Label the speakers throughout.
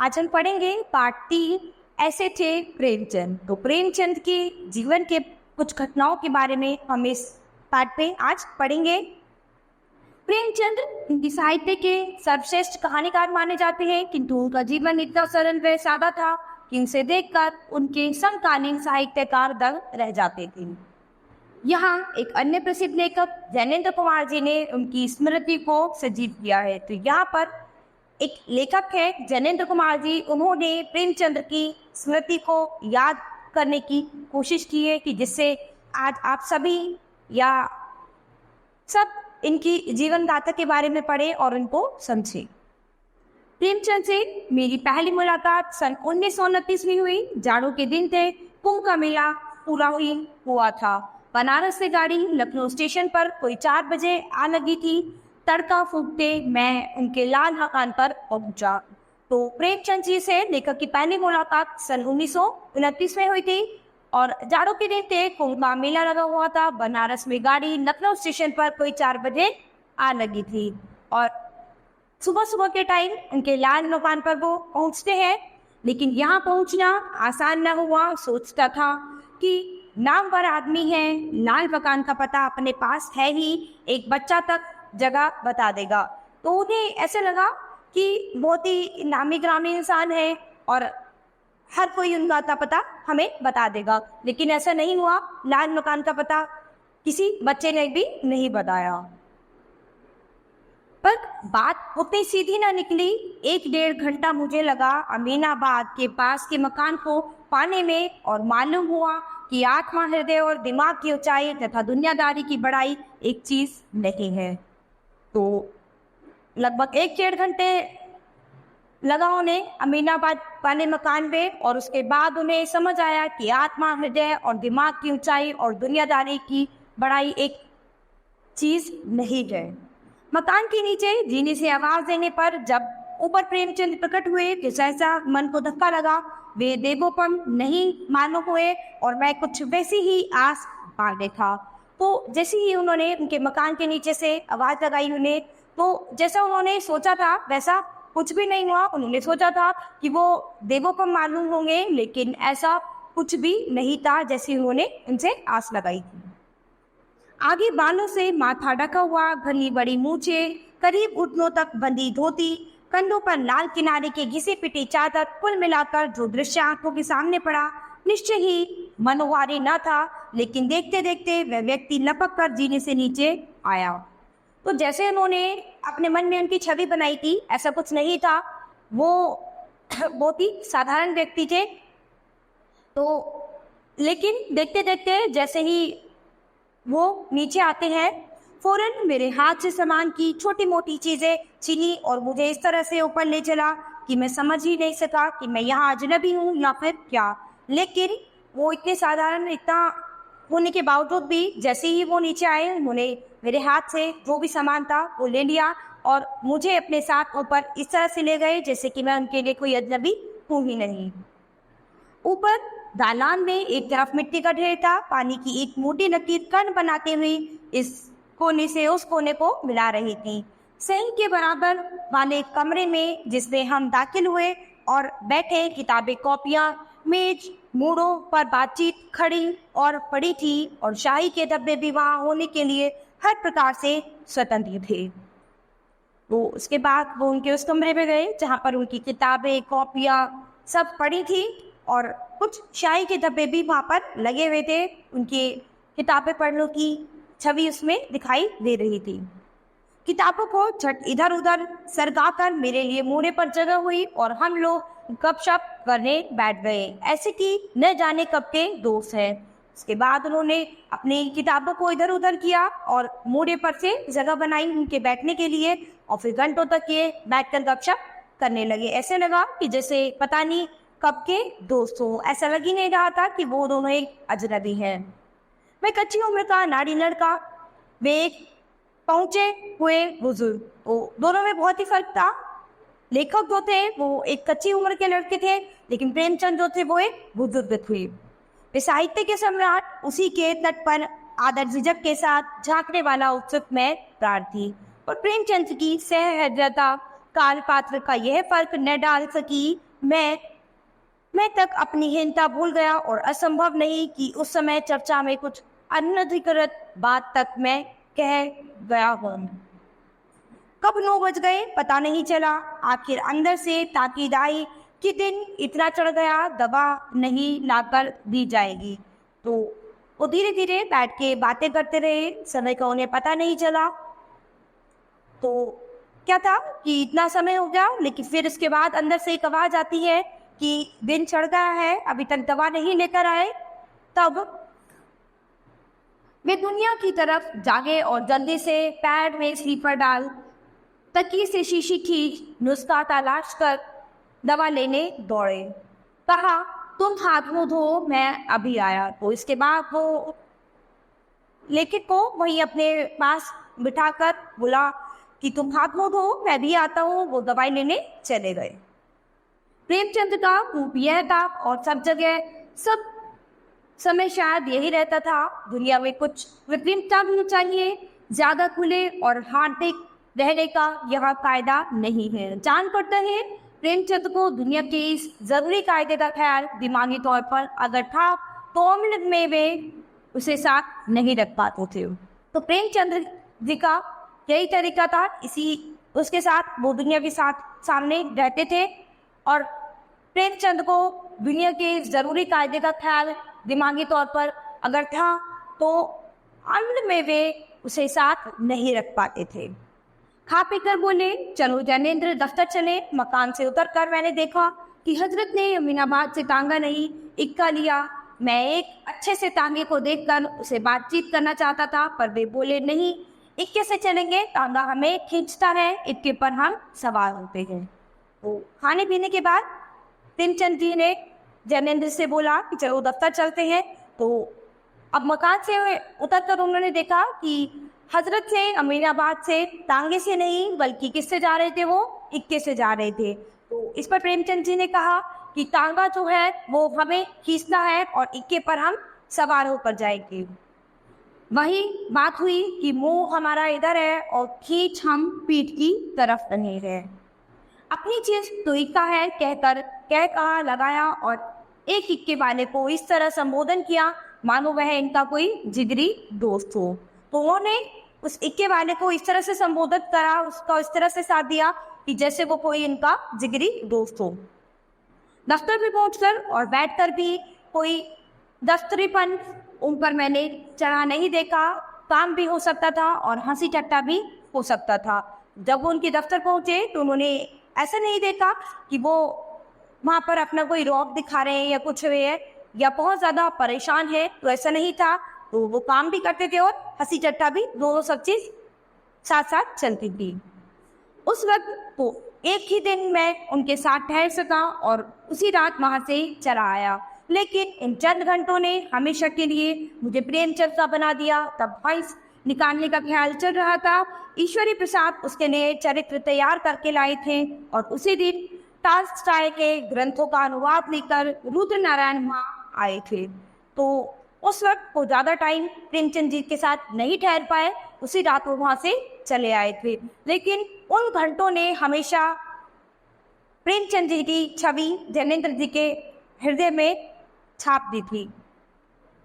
Speaker 1: आज हम पढ़ेंगे पार्ट 3। ऐसे थे प्रेमचंद। तो प्रेमचंद के जीवन के कुछ घटनाओं के बारे में हम इस पार्ट पे आज पढ़ेंगे। प्रेमचंद हिंदी साहित्य के सर्वश्रेष्ठ कहानीकार माने जाते हैं, किंतु उनका जीवन इतना सरल व सादा था कि उनसे देखकर उनके समकालीन साहित्यकार दंग रह जाते थे। यहाँ एक अन्य प्रसिद्ध लेखक जैनेन्द्र कुमार जी ने उनकी स्मृति को सजीव किया है। तो यहाँ पर एक लेखक है जैनेन्द्र कुमार जी, उन्होंने प्रेमचंद की स्मृति को याद करने की कोशिश की है कि जिससे आज आप सभी या सब इनकी जीवन गाथा के बारे में पढ़ें और उनको समझें। प्रेमचंद से मेरी पहली मुलाकात सन 1929 में हुई। जाड़ों के दिन थे, कुंभ का मेला पूरा हुआ था। बनारस से गाड़ी लखनऊ स्टेशन पर कोई 4 बजे आ लगी थी। तड़का फूंकते मैं उनके लाल मकान पर पहुंचा। तो प्रेमचंद जी से लेखक की पहली मुलाकात सन 1929 में हुई थी और जाड़ों के दिन थे, कुंभ का मेला लगा हुआ था। बनारस में गाड़ी लखनऊ स्टेशन पर कोई 4 बजे आ लगी थी और सुबह सुबह के टाइम उनके लाल मकान पर वो पहुंचते हैं। लेकिन यहाँ पहुंचना आसान न हुआ। सोचता था कि नामवर आदमी है, लाल मकान का पता अपने पास है ही, एक बच्चा तक जगह बता देगा। तो उन्हें ऐसे लगा कि बहुत ही नामी ग्रामी इंसान है और हर कोई उनका आता पता हमें बता देगा। लेकिन ऐसा नहीं हुआ। लाल मकान का पता किसी बच्चे ने भी नहीं बताया। पर बात उतनी सीधी ना निकली। 1-1.5 घंटा मुझे लगा अमीनाबाद के पास के मकान को पाने में और मालूम हुआ कि आत्मा, हृदय और दिमाग की ऊंचाई तथा दुनियादारी की बड़ाई एक चीज नहीं है। तो लगभग 1-1.5 घंटे लगा उन्हें अमीनाबाद वाले मकान पे और उसके बाद उन्हें समझ आया कि आत्मा, हृदय और दिमाग की ऊंचाई और दुनियादारी की बड़ाई एक चीज नहीं है। मकान के नीचे जीने से आवाज देने पर जब ऊपर प्रेमचंद प्रकट हुए तो सहसा मन को धक्का लगा। वे देवोपम नहीं मालूम हुए और मैं कुछ वैसी ही आस बांधे था। तो जैसे ही उन्होंने उनके मकान के नीचे से आवाज लगाई उन्हें, तो जैसा उन्होंने सोचा था वैसा कुछ भी नहीं हुआ। उन्होंने सोचा था कि वो देवोपम मालूम होंगे, लेकिन ऐसा कुछ भी नहीं था जैसे उन्होंने उनसे आस लगाई थी। आगे बालों से माथा ढका हुआ, घनी बड़ी मूछे, करीब घुटनों तक बंधी धोती, कंधों पर लाल किनारे के घिसे पिटे चादर, कुल मिलाकर जो दृश्य आंखों के सामने पड़ा निश्चय ही मनोहारी न था। लेकिन देखते देखते वह व्यक्ति लपक कर जीने से नीचे आया। तो जैसे उन्होंने अपने मन में उनकी छवि बनाई थी ऐसा कुछ नहीं था। वो बहुत ही साधारण व्यक्ति थे। तो लेकिन देखते देखते जैसे ही वो नीचे आते हैं, फौरन मेरे हाथ से सामान की छोटी मोटी चीजें छीनी और मुझे इस तरह से ऊपर ले चला कि मैं समझ ही नहीं सका कि मैं यहाँ अजनबी हूँ या फिर क्या। लेकिन वो इतने साधारण, इतना होने के बावजूद भी जैसे ही वो नीचे आए, उन्होंने मेरे हाथ से जो भी सामान था वो ले लिया और मुझे अपने साथ ऊपर इस तरह से ले गए जैसे कि मैं उनके लिए कोई अजनबी हूँ ही नहीं। ऊपर दालान में एक तरफ मिट्टी का ढेर था। पानी की एक मोटी लकीर कण बनाते हुए इस कोने से उस कोने को मिला रही थी। सही के बराबर वाले कमरे में जिसमें हम दाखिल हुए और बैठे, किताबें, कॉपियां, मेज, मूड़ों पर बातचीत खड़ी और पड़ी थी और शाही के डब्बे भी वहाँ होने के लिए हर प्रकार से स्वतंत्र थे। तो उसके बाद वो उनके उस कमरे में गए जहाँ पर उनकी किताबें, कॉपियां सब पड़ी थी और कुछ शाही के डब्बे भी वहाँ पर लगे हुए थे। उनकी किताबें पढ़ने की छवि उसमें दिखाई दे रही थी। किताबों को झट इधर उधर सरकाकर मेरे लिए मोड़े पर जगह हुई और हम लोग गपशप करने बैठ गए, ऐसे कि न जाने कब के दोस्त हैं। उसके बाद उन्होंने अपनी किताबों को इधर उधर किया और मोड़े पर से जगह बनाई उनके बैठने के लिए और फिर घंटों तक ये बैठकर गपशप करने लगे। ऐसे लगा कि जैसे पता नहीं कब के दोस्त हो। ऐसा लग ही नहीं रहा था कि वो दोनों एक अजनबी हैं। मैं कच्ची उम्र का नारी लड़का, वे एक पहुंचे हुए बुजुर्ग। तो दोनों में बहुत ही फर्क था। लेखक जो थे वो एक कच्ची उम्र के लड़के थे, लेकिन प्रेमचंद जो थे वो एक बुजुर्ग थे। वे साहित्य के सम्राट, उसी के तट पर आदर झिझक के साथ झांकने वाला उत्सुक में प्राण थी। और प्रेमचंद की सहृदयता काल पात्र का यह फर्क न डाल सकी मैं मैं तक अपनी हीनता भूल गया और असंभव नहीं कि उस समय चर्चा में कुछ अनधिकृत बात तक मैं कह गया हूँ। कब 9 बज गए पता नहीं चला। आखिर अंदर से ताकीद आई कि दिन इतना चढ़ गया, दवा नहीं लाकर दी जाएगी। तो वो धीरे धीरे बैठ के बातें करते रहे, समय का उन्हें पता नहीं चला। तो क्या था कि इतना समय हो गया, लेकिन फिर उसके बाद अंदर से एक आवाज आती है कि दिन चढ़ गया है, अभी तक दवा नहीं लेकर आए। तब वे दुनिया की तरफ जागे और जल्दी से पैर में स्लीपर डाल तकिए से शीशी खींच नुस्खा तलाश कर दवा लेने दौड़े। कहा, तुम हाथ मुंह धो, मैं अभी आया। तो इसके बाद वो लेखक को वहीं अपने पास बिठाकर बोला कि तुम हाथ मुंह धो, मैं भी आता हूँ। वो दवाई लेने चले गए। प्रेमचंद का रूप यह था और सब जगह सब समय शायद यही रहता था। दुनिया में कुछ कृत्रिमता होनी चाहिए, ज्यादा खुले और हार्दिक रहने का यह कायदा नहीं है। जान पड़ता है प्रेमचंद को दुनिया के इस जरूरी कायदे का ख्याल दिमागी तौर पर अगर था तो अमृत में वे उसे साथ नहीं रख पाते थे। तो प्रेमचंद जी का यही तरीका था, इसी उसके साथ वो दुनिया के साथ सामने रहते थे और प्रेमचंद को दुनिया के जरूरी कायदे का ख्याल दिमागी तौर पर अगर था तो अमृत में वे उसे साथ नहीं रख पाते थे। खा पी कर बोले, चलो जैनेंद्र दफ्तर चले। मकान से उतरकर मैंने देखा कि हजरत ने अमीनाबाद से तांगा नहीं इक्का लिया। मैं एक अच्छे से तांगे को देखकर उसे बातचीत करना चाहता था, पर वे बोले नहीं, इक्के से चलेंगे, तांगा हमें खींचता है, इक्के पर हम सवार होते हैं। तो खाने पीने के बाद प्रेमचंद जी ने जैनेंद्र से बोला कि चलो दफ्तर चलते हैं। तो अब मकान से उतरकर उन्होंने देखा कि हजरत से अमीनाबाद से तांगे से नहीं बल्कि किससे जा रहे थे, वो इक्के से जा रहे थे। तो इस पर प्रेमचंद जी ने कहा कि तांगा जो है वो हमें खींचना है और इक्के पर हम सवार होकर जाएंगे। वही बात हुई कि मुंह हमारा इधर है और खींच हम पीठ की तरफ नहीं है। अपनी चीज तो इक्का है कहकर कह कहा लगाया और एक इक्के वाले को इस तरह संबोधन किया मानो वह इनका कोई जिगरी दोस्त हो। तो उन्होंने उस इक्के वाले को इस तरह से संबोधित करा, उसका इस तरह से साथ दिया कि जैसे वो कोई इनका जिगरी दोस्त हो। दफ्तर में पहुंचकर और बैठकर भी कोई दफ्तरीपन उन पर मैंने चढ़ा नहीं देखा। काम भी हो सकता था और हंसी टट्टा भी हो सकता था। जब वो उनके दफ्तर पहुंचे तो उन्होंने ऐसा नहीं देखा कि वो वहाँ पर अपना कोई रौब दिखा रहे हैं या कुछ है या बहुत ज़्यादा परेशान है, तो ऐसा नहीं था। तो वो काम भी करते थे और हंसी टट्टा भी, दोनों सब चीज़ साथ साथ चलती थी। उस वक्त तो एक ही दिन मैं उनके साथ ठहर सका और उसी रात वहाँ से चला आया, लेकिन इन चंद घंटों ने हमेशा के लिए मुझे प्रेमचंद का बना दिया। तब भैंस निकालने का ख्याल चल रहा था। ईश्वरी प्रसाद उसके नए चरित्र तैयार करके लाए थे और उसी दिन टॉल्स्टॉय के ग्रंथों का अनुवाद लेकर रुद्र नारायण वहाँ आए थे। तो उस वक्त वो ज़्यादा टाइम प्रेमचंद जी के साथ नहीं ठहर पाए, उसी रात वो वहाँ से चले आए थे। लेकिन उन घंटों ने हमेशा प्रेमचंद जी की छवि जैनेंद्र जी के हृदय में छाप दी थी।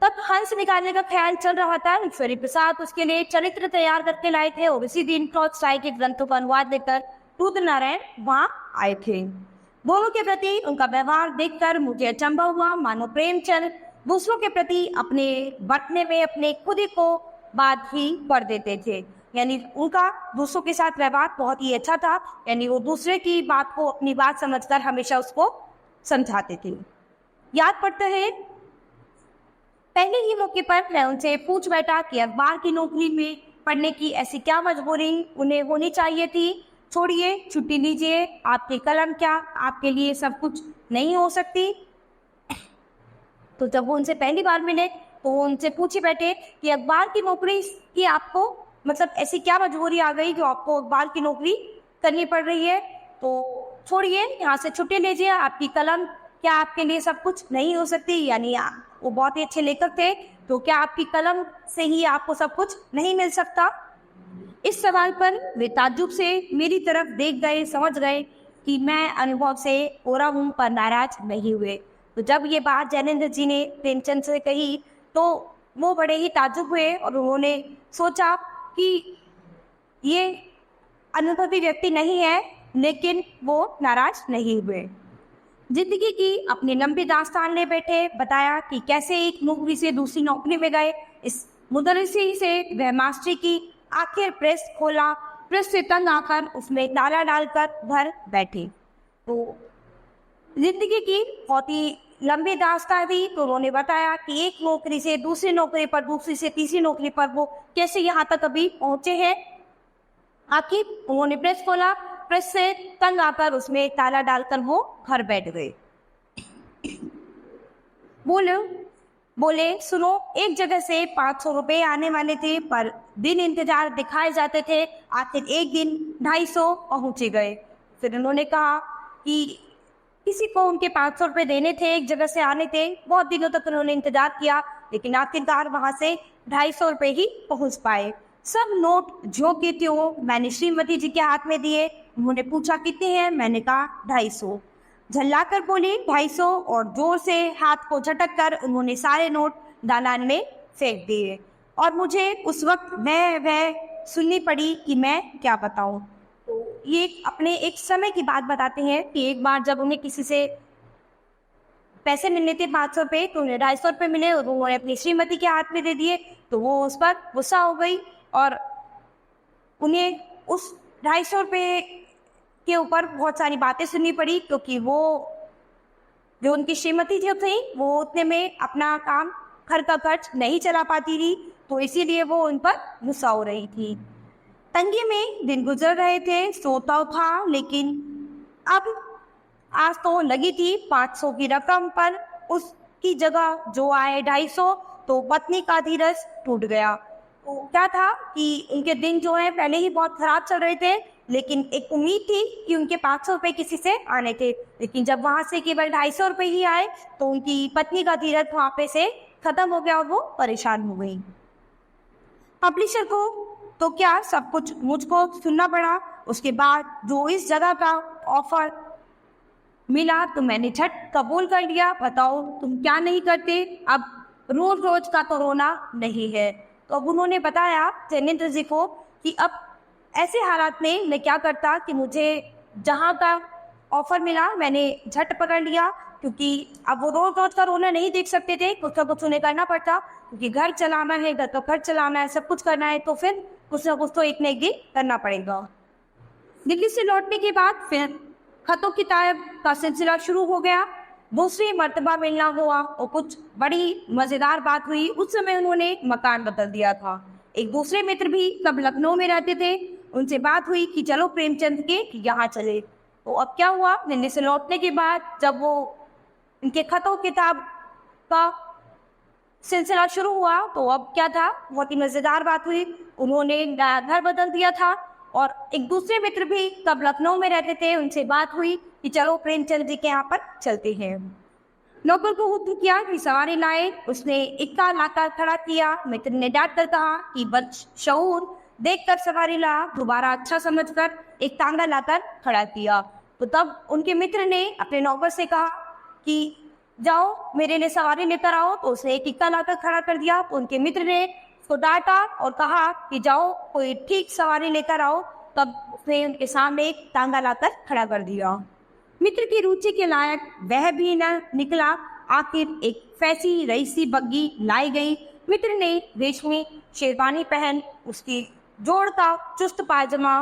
Speaker 1: तब हंस निकालने का ख्याल चल रहा था। ईश्वरी प्रसाद उसके लिए चरित्र तैयार करके लाए थे और इसी दिन टॉल्स्टॉय के ग्रंथों का अनुवाद लेकर रुद्र नारायण वहाँ आए थे। दोनों के प्रति उनका व्यवहार देखकर मुझे अचंभा हुआ, मानो प्रेमचंद दूसरों के प्रति अपने बंटने में अपने खुद ही को बात ही कर देते थे। यानी उनका दूसरों के साथ व्यवहार बहुत ही अच्छा था, यानी वो दूसरे की बात को अपनी बात समझकर हमेशा उसको समझाते थे। याद पड़ता है पहले ही मौके पर मैं उनसे पूछ बैठा कि अखबार की नौकरी में पढ़ने की ऐसी क्या मजबूरी उन्हें होनी चाहिए थी। छोड़िए, छुट्टी लीजिए, आपके कलम क्या आपके लिए सब कुछ नहीं हो सकती। तो जब वो उनसे पहली बार मिले तो वो उनसे पूछे बैठे कि अखबार की नौकरी की आपको मतलब ऐसी क्या मजबूरी आ गई जो आपको अखबार की नौकरी करनी पड़ रही है। तो छोड़िए, यहाँ से छुट्टी लीजिए, आपकी कलम क्या आपके लिए सब कुछ नहीं हो सकती। यानी वो बहुत ही अच्छे लेखक थे, तो क्या आपकी कलम से ही आपको सब कुछ नहीं मिल सकता। इस सवाल पर वे ताज्जुब से मेरी तरफ देख गए, समझ गए कि मैं अनुभव से कोरा हूँ पर नाराज नहीं हुए। तो जब ये बात जैनेन्द्र जी ने प्रेमचंद से कही तो वो बड़े ही ताज्जुब हुए और उन्होंने सोचा कि ये अनुभवी व्यक्ति नहीं है, लेकिन वो नाराज नहीं हुए। जिंदगी की अपनी लंबी दास्तान ले बैठे, बताया कि कैसे एक नौकरी से दूसरी नौकरी में गए। इस मुदर्रिसी से वह मास्टरी की आखिर प्रेस खोला, प्रेस से तंग आकर उसमें ताला डालकर घर बैठे। तो जिंदगी की बहुत ही लंबी दास्तान थी। तो उन्होंने बताया कि एक नौकरी से दूसरी नौकरी पर, दूसरी से तीसरी नौकरी पर वो कैसे यहाँ तक अभी पहुंचे हैं। आखिर उन्होंने प्रेस खोला, प्रेस से तंग आकर उसमें ताला डालकर वो घर बैठ गए। बोले सुनो, एक जगह से 500 रुपए आने वाले थे पर दिन इंतजार दिखाए जाते थे, आखिर एक दिन 250 पहुंचे गए। फिर उन्होंने कहा कि किसी को उनके 500 रुपए देने थे, एक जगह से आने थे। बहुत दिनों तक उन्होंने इंतजार किया, लेकिन आखिरकार वहां से 250 रुपए ही पहुंच पाए। सब नोट ज्यों के त्यों मैंने श्रीमती जी के हाथ में दिए। उन्होंने पूछा कितने हैं, मैंने कहा 250। झल्लाकर बोली 250 और जोर से हाथ को झटक कर उन्होंने सारे नोट दालान में फेंक दिए। और मुझे उस वक्त वह सुननी पड़ी कि मैं क्या बताऊं। तो ये अपने एक समय की बात बताते हैं कि एक बार जब उन्हें किसी से पैसे मिलने थे 500 रुपये, तो उन्हें 250 रुपये मिले और उन्होंने अपनी श्रीमती के हाथ में दे दिए। तो वो उस पर गुस्सा हो गई और उन्हें उस 250 रुपये के ऊपर बहुत सारी बातें सुननी पड़ी, क्योंकि वो जो उनकी श्रीमती जी थी वो उतने में अपना काम, घर का खर्च नहीं चला पाती थी। तो इसीलिए वो उन पर गुस्सा हो रही थी। तंगी में दिन गुजर रहे थे, सोता था, लेकिन अब आज तो लगी थी 500 की रकम पर, उसकी जगह जो आए 250। तो पत्नी का धीरज टूट गया। तो क्या था कि उनके दिन जो है पहले ही बहुत खराब चल रहे थे, लेकिन एक उम्मीद थी कि उनके 500 रुपये किसी से आने थे, लेकिन जब वहां से केवल 250 रुपये ही आए तो उनकी पत्नी का धीरज वहां पे से खत्म हो गया और वो परेशान हो गई। पब्लिशर को तो क्या, सब कुछ मुझको सुनना पड़ा। उसके बाद जो इस जगह का ऑफर मिला तो मैंने झट कबूल कर लिया। बताओ तुम क्या नहीं करते, अब रोज रोज का तो रोना नहीं है। तो अब उन्होंने बताया जैनेन्द्र जी को कि अब ऐसे हालात में मैं क्या करता कि मुझे जहाँ का ऑफर मिला मैंने झट पकड़ लिया, क्योंकि अब वो रोज रोज का रोना नहीं देख सकते थे, कुछ ना कुछ उन्हें करना पड़ता, क्योंकि घर चलाना है, घर का खर्च चलाना है, सब कुछ करना है। तो फिर कुछ ना कुछ तो एक न एक दिन करना पड़ेगा। दिल्ली से लौटने के बाद फिर खतों की तायब का सिलसिला शुरू हो गया। दूसरी मर्तबा मिलना हुआ और कुछ बड़ी मज़ेदार बात हुई। उस समय उन्होंने मकान बदल दिया था। एक दूसरे मित्र भी तब लखनऊ में रहते थे, उनसे बात हुई कि चलो प्रेमचंद के यहाँ चले। तो अब क्या हुआ, दिल्ली से लौटने के बाद जब वो इनके खतों किताब का सिलसिला शुरू हुआ तो अब क्या था, बहुत ही मज़ेदार बात हुई। उन्होंने घर बदल दिया था और एक दूसरे मित्र भी तब लखनऊ में रहते थे, उनसे बात हुई कि चलो प्रेमचंद जी के यहाँ पर चलते हैं। नौकर को हुक्म किया कि सवारी लाए, उसने इक्का लाकर खड़ा किया। मित्र ने डांट कर कहा कि बदशऊर देखकर सवारी ला, दोबारा अच्छा समझकर एक तांगा लाकर खड़ा किया। तो तब उनके मित्र ने अपने नौकर से कहा कि जाओ मेरे लिए सवारी लेकर आओ। तो उसने एक इक्का लाकर खड़ा कर दिया। तो उनके मित्र ने उसको डांटा और कहा कि जाओ कोई ठीक सवारी लेकर आओ। तब उसने उनके सामने एक तांगा लाकर खड़ा कर दिया। मित्र की रुचि के लायक वह भी न निकला। आखिर एक फैसी रईसी बग्गी लाई गई। मित्र ने रेशमी शेरवानी पहन, उसकी जोड़ का चुस्त पायजामा,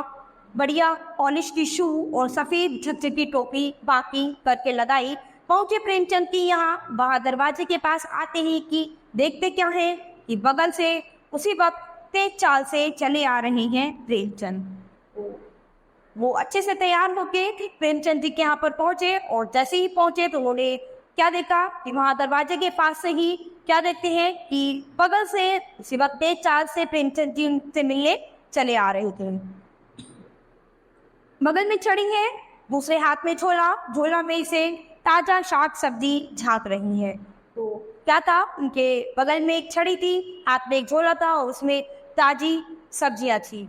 Speaker 1: बढ़िया पॉलिश की शू और सफ़ेद झकझकी टोपी बाकी करके लगाई। पहुंचे प्रेमचंद की यहाँ। वहाँ दरवाजे के पास आते ही कि देखते क्या है कि बगल से उसी वक्त तेज चाल से चले आ रहे हैं प्रेमचंद। वो अच्छे से तैयार होके प्रेमचंद जी के यहाँ पर पहुंचे और जैसे ही पहुंचे तो उन्होंने क्या देखा कि वहाँ दरवाजे के पास से ही क्या देखते हैं कि बगल से उसी वक्त तेज चाल से प्रेमचंद जी उनसे मिलने चले आ रहे थे। बगल में चढ़ी है, दूसरे हाथ में झोला, झोला में से ताजा शाक सब्जी झांक रही है। तो क्या था, उनके बगल में एक छड़ी थी, हाथ में एक झोला था और उसमें ताजी सब्जियां थी।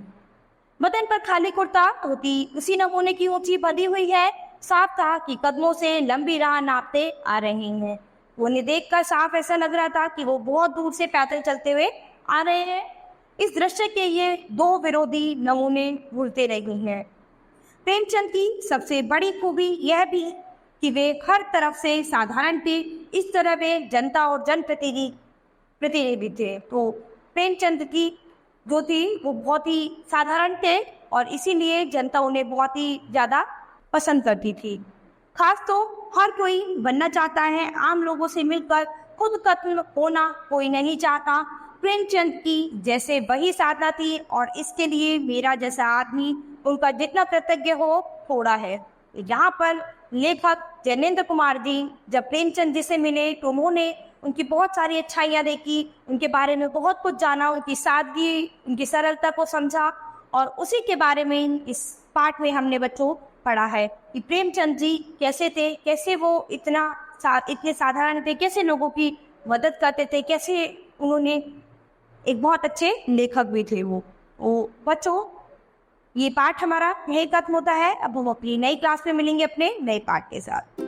Speaker 1: बदन पर खाली कुर्ता, धोती उसी नमूने की ऊंची बंधी हुई है। साफ था कि कदमों से लंबी राह नापते आ रहे हैं। उन्हें देखकर साफ ऐसा लग रहा था कि वो बहुत दूर से पैदल चलते हुए आ रहे हैं। इस दृश्य के ये दो विरोधी नमूने घूरते रहे हैं। प्रेमचंद की सबसे बड़ी खूबी यह भी कि वे हर तरफ से साधारण थे। इस तरह वे जनता और प्रतिनिधि थे। तो प्रेमचंद की जो थी वो बहुत ही साधारण थे और इसीलिए जनता उन्हें बहुत ही ज़्यादा पसंद करती थी। खास तो हर कोई बनना चाहता है, आम लोगों से मिलकर खुद कत्ल होना कोई नहीं चाहता। प्रेमचंद की जैसे वही साधना थी और इसके लिए मेरा जैसा आदमी उनका जितना कृतज्ञ हो थोड़ा है। यहाँ पर लेखक जैनेंद्र कुमार जी जब प्रेमचंद जी से मिले तो उन्होंने उनकी बहुत सारी अच्छाइयाँ देखी, उनके बारे में बहुत कुछ जाना, उनकी सादगी, उनकी सरलता को समझा और उसी के बारे में इस पाठ में हमने बच्चों पढ़ा है कि प्रेमचंद जी कैसे थे, कैसे वो इतने साधारण थे, कैसे लोगों की मदद करते थे, कैसे उन्होंने एक बहुत अच्छे लेखक भी थे वो बच्चों ये पाठ हमारा यही खत्म होता है। अब हम अपनी नई क्लास में मिलेंगे अपने नए पाठ के साथ।